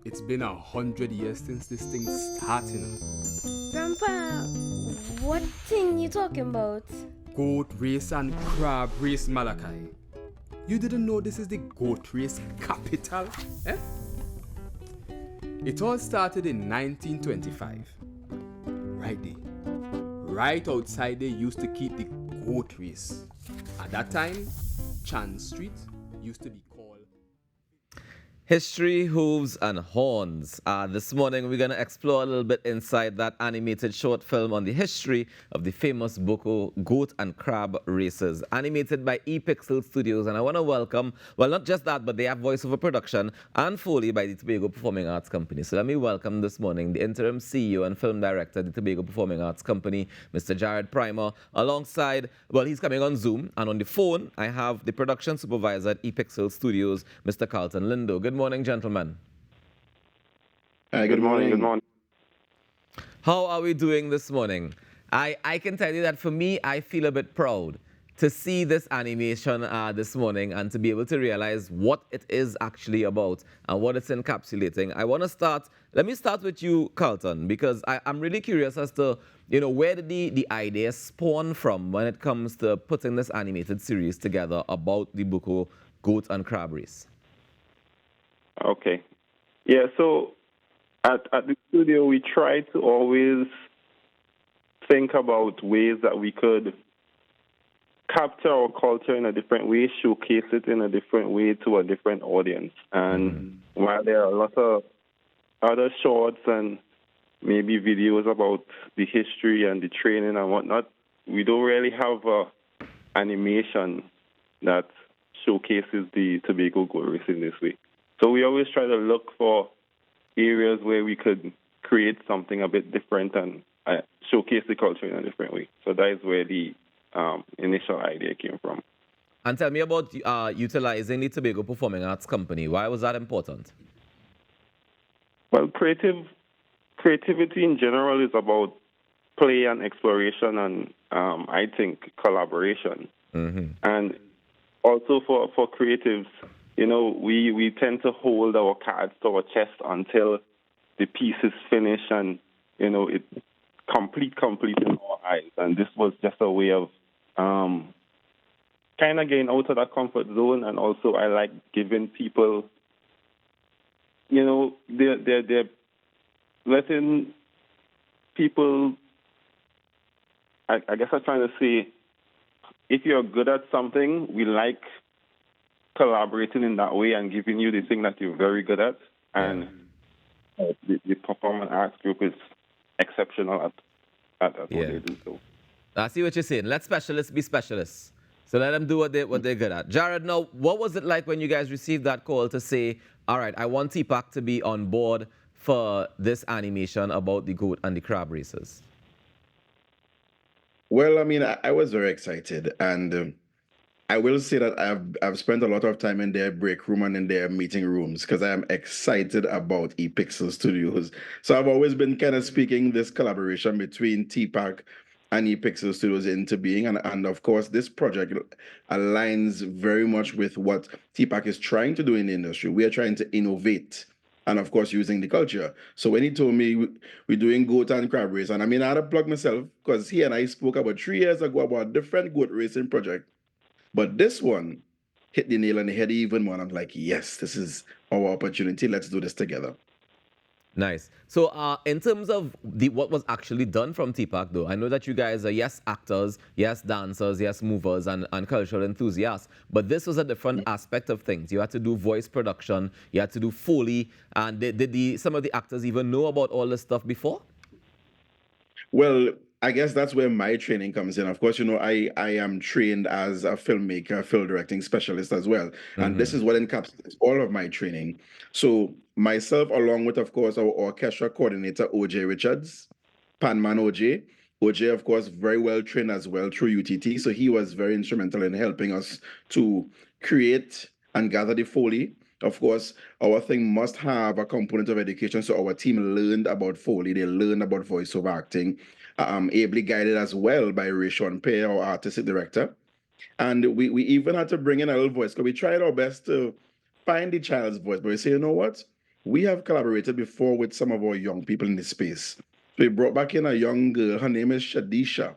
It's been 100 years since this thing started. Grandpa, what thing you talking about? Goat race and crab race, Malachi. You didn't know this is the goat race capital? Eh? It all started in 1925. Right there. Right outside they used to keep the goat race. At that time, Chan Street used to be called... History, Hooves and Horns. This morning we're going to explore a little bit inside that animated short film on the history of the famous Buccoo Goat and Crab races, animated by E-Pixl Studios. And I want to welcome, well, not just that, but they have voiceover production and Foley by the Tobago Performing Arts Company. So let me welcome this morning the Interim CEO and Film Director of the Tobago Performing Arts Company, Mr. Jared Prima, alongside, well, he's coming on Zoom, and on the phone, I have the production supervisor at E-Pixl Studios, Mr. Carlton Lindow. Good morning, gentlemen. Hi, good morning. Good morning. How are we doing this morning? I can tell you that for me, I feel a bit proud to see this animation this morning and to be able to realize what it is actually about and what it's encapsulating. Let me start with you, Carlton, because I'm really curious as to, where did the idea spawn from when it comes to putting this animated series together about the Buccoo Goat and Crab race? Okay. Yeah, so at the studio, we try to always think about ways that we could capture our culture in a different way, showcase it in a different way to a different audience. And while there are a lot of other shorts and maybe videos about the history and the training and whatnot, we don't really have animation that showcases the Tobago goat race in this way. So we always try to look for areas where we could create something a bit different and showcase the culture in a different way. So that is where the initial idea came from. And tell me about utilizing the Tobago Performing Arts Company. Why was that important? Well, creativity in general is about play and exploration and, I think, collaboration. Mm-hmm. And also for creatives, we tend to hold our cards to our chest until the piece is finished and, it's complete in our eyes. And this was just a way of kind of getting out of that comfort zone. And also I like giving people, they're letting people, I guess I'm trying to say, if you're good at something, we like collaborating in that way and giving you the thing that you're very good at. And the performing arts group is exceptional at what they do. So I see what you're saying. Let specialists be specialists. So let them do what they're good at. Jared, now, what was it like when you guys received that call to say, all right, I want TPAC to be on board for this animation about the goat and the crab races? Well, I mean, I was very excited, and I will say that I've spent a lot of time in their break room and in their meeting rooms because I am excited about E-Pixl Studios. So I've always been kind of speaking this collaboration between TPAC and E-Pixl Studios into being. And of course, this project aligns very much with what TPAC is trying to do in the industry. We are trying to innovate and, of course, using the culture. So when he told me we're doing goat and crab race, and I mean, I had to plug myself because he and I spoke about 3 years ago about a different goat racing project. But this one hit the nail on the head even more. And I'm like, yes, this is our opportunity. Let's do this together. Nice. So in terms of what was actually done from TPAC, though, I know that you guys are, yes, actors, yes, dancers, yes, movers, and cultural enthusiasts. But this was a different aspect of things. You had to do voice production. You had to do Foley. And did some of the actors even know about all this stuff before? Well, I guess that's where my training comes in. Of course, I am trained as a filmmaker, film directing specialist as well. And this is what encapsulates all of my training. So myself, along with, of course, our orchestra coordinator, OJ Richards, Panman OJ. OJ, of course, very well trained as well through UTT. So he was very instrumental in helping us to create and gather the Foley. Of course, our thing must have a component of education. So our team learned about Foley. They learned about voiceover acting. Ably guided as well by Rayshon Pay, our artistic director. And we even had to bring in a little voice because we tried our best to find the child's voice. But we say, you know what? we have collaborated before with some of our young people in the space. So we brought back in a young girl. Her name is Shadisha,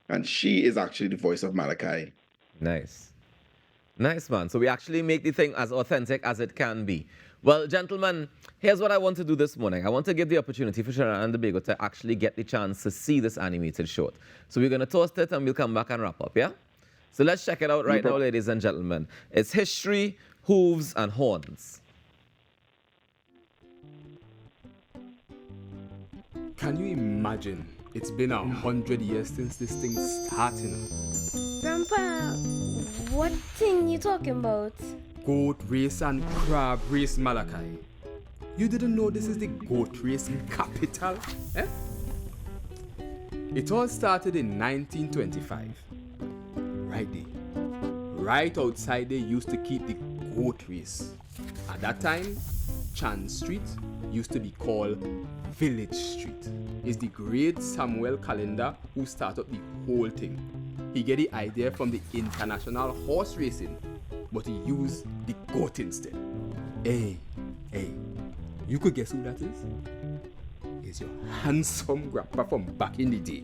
and she is actually the voice of Malachi. Nice. Nice, man. So we actually make the thing as authentic as it can be. Well, gentlemen, here's what I want to do this morning. I want to give the opportunity for Sharon and Tobago to actually get the chance to see this animated short. So we're going to toast it and we'll come back and wrap up, yeah? So let's check it out right now, ladies and gentlemen. It's History, Hooves and Horns. Can you imagine? It's been 100 years since this thing started. Grandpa, what thing you talking about? Goat race and crab race, Malachi. You didn't know this is the goat race capital? Eh? It all started in 1925. Right there. Right outside they used to keep the goat race. At that time, Chan Street used to be called Village Street. It's the great Samuel Calendar who started the whole thing. He get the idea from the international horse racing, but he used the goat instead. Hey, you could guess who that is? It's your handsome grandpa from back in the day.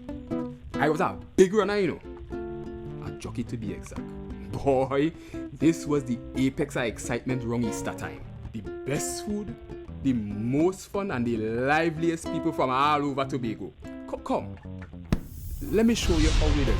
I was a big runner, you know. A jockey to be exact. Boy, this was the apex of excitement wrong Easter time. The best food, the most fun, and the liveliest people from all over Tobago. Come, let me show you how we do it.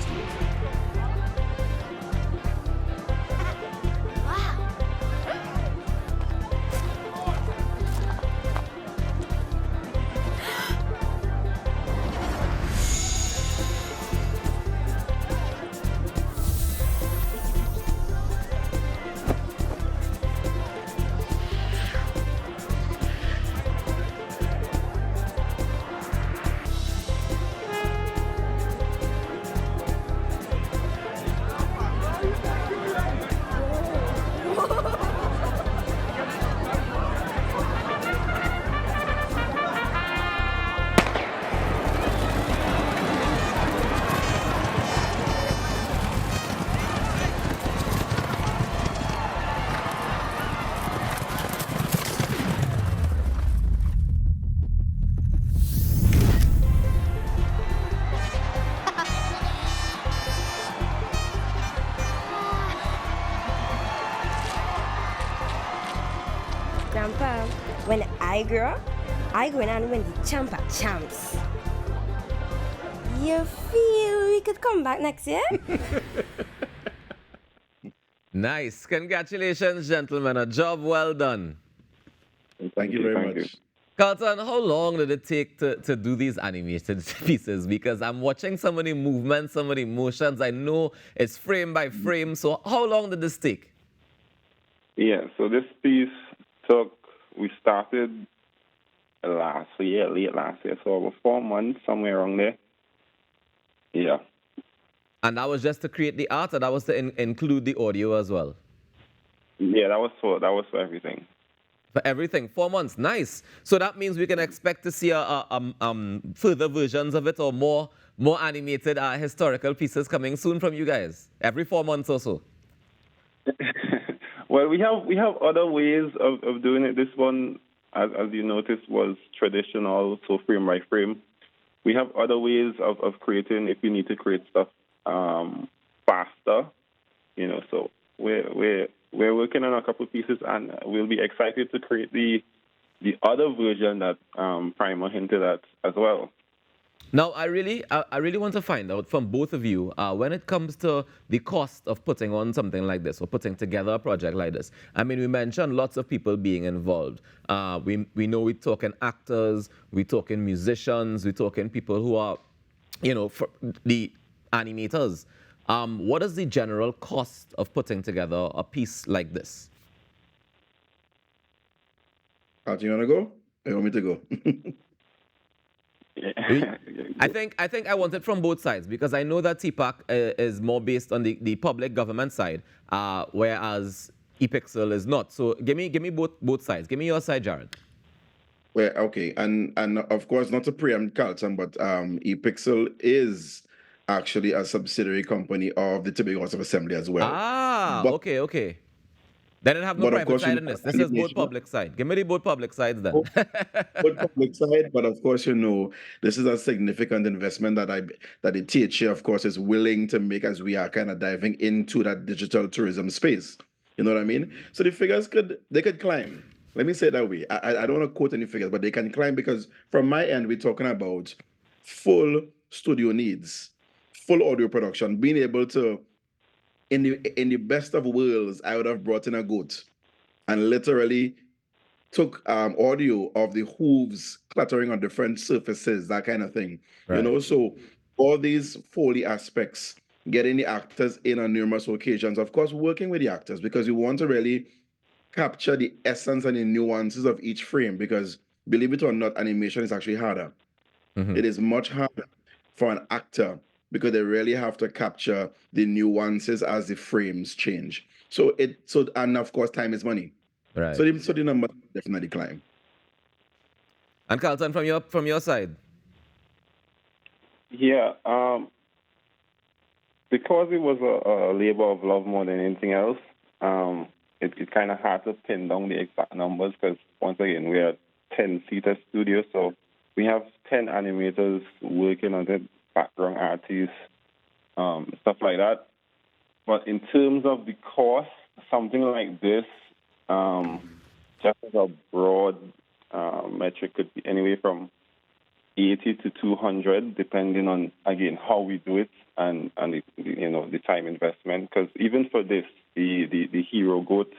Grandpa, when I grow up, I go in and win the champ at champs. You feel we could come back next year? Nice. Congratulations, gentlemen. A job well done. Thank you very much. Carlton, how long did it take to do these animated pieces? Because I'm watching some of the movements, some of the motions. I know it's frame by frame. So how long did this take? Yeah, so this piece we started last year, late last year, so over 4 months, somewhere around there. Yeah. And that was just to create the art, or that was to include the audio as well? Yeah, that was for everything. For everything, 4 months, nice. So that means we can expect to see further versions of it, or more animated historical pieces coming soon from you guys, every 4 months or so. Well, we have other ways of doing it. This one, as you noticed, was traditional, so frame by frame. We have other ways of creating if we need to create stuff faster, you know. So we're working on a couple of pieces, and we'll be excited to create the other version that Prima hinted at as well. Now, I really want to find out from both of you, when it comes to the cost of putting on something like this, or putting together a project like this. I mean, we mentioned lots of people being involved. We know we're talking actors, we're talking musicians, we're talking people who are, you know, for the animators. What is the general cost of putting together a piece like this? Do you want to go? Or you want me to go? I think I want it from both sides, because I know that TPAC is more based on the public government side, whereas E-Pixl is not. So give me both sides. Give me your side, Jared. Well, okay, and of course, not to preempt Carlton, but E-Pixl is actually a subsidiary company of the Tobago House of Assembly as well. Ah, but, okay. They didn't have no But of private course, side in this. This is both public side. Give me the both public sides then. both public side, but of course, this is a significant investment that the THA, of course, is willing to make as we are kind of diving into that digital tourism space. You know what I mean? So the figures could climb. Let me say it that way. I don't want to quote any figures, but they can climb because from my end, we're talking about full studio needs, full audio production, being able to, in the best of worlds, I would have brought in a goat and literally took audio of the hooves clattering on different surfaces, that kind of thing. Right. So all these Foley aspects, getting the actors in on numerous occasions, of course, working with the actors because you want to really capture the essence and the nuances of each frame because believe it or not, animation is actually harder. It is much harder for an actor because they really have to capture the nuances as the frames change. And of course, time is money. Right. So the number definitely climb. And Carlton, from your side. Yeah, because it was a labor of love more than anything else, it's kind of hard to pin down the exact numbers because, once again, we are 10-seater studio, so we have 10 animators working on it, background artists, stuff like that. But in terms of the cost, something like this, just as a broad metric, could be anywhere from 80 to 200, depending on, again, how we do it and the time investment. Because even for this, the hero goat,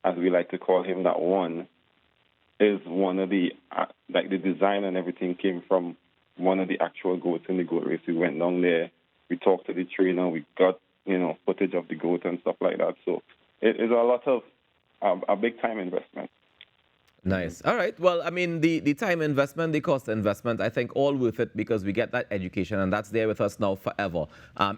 as we like to call him, that one, is one of the, the design and everything came from one of the actual goats in the goat race. We went down there, we talked to the trainer, we got, footage of the goat and stuff like that. So it is a lot of, a big time investment. Nice. All right. Well, I mean, the time investment, the cost investment, I think all worth it because we get that education and that's there with us now forever.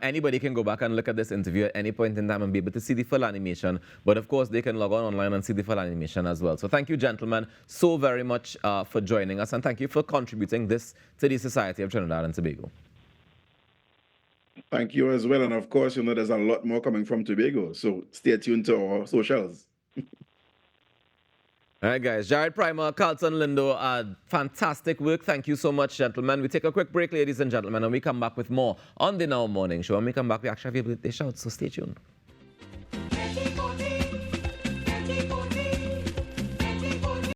Anybody can go back and look at this interview at any point in time and be able to see the full animation. But of course, they can log on online and see the full animation as well. So thank you, gentlemen, so very much for joining us. And thank you for contributing this to the Society of Trinidad and Tobago. Thank you as well. And of course, there's a lot more coming from Tobago. So stay tuned to our socials. All right, guys. Jared Prima, Carlton Lindow, fantastic work. Thank you so much, gentlemen. We take a quick break, ladies and gentlemen, and we come back with more on the Now Morning Show. When we come back, we actually have a birthday shout, so stay tuned.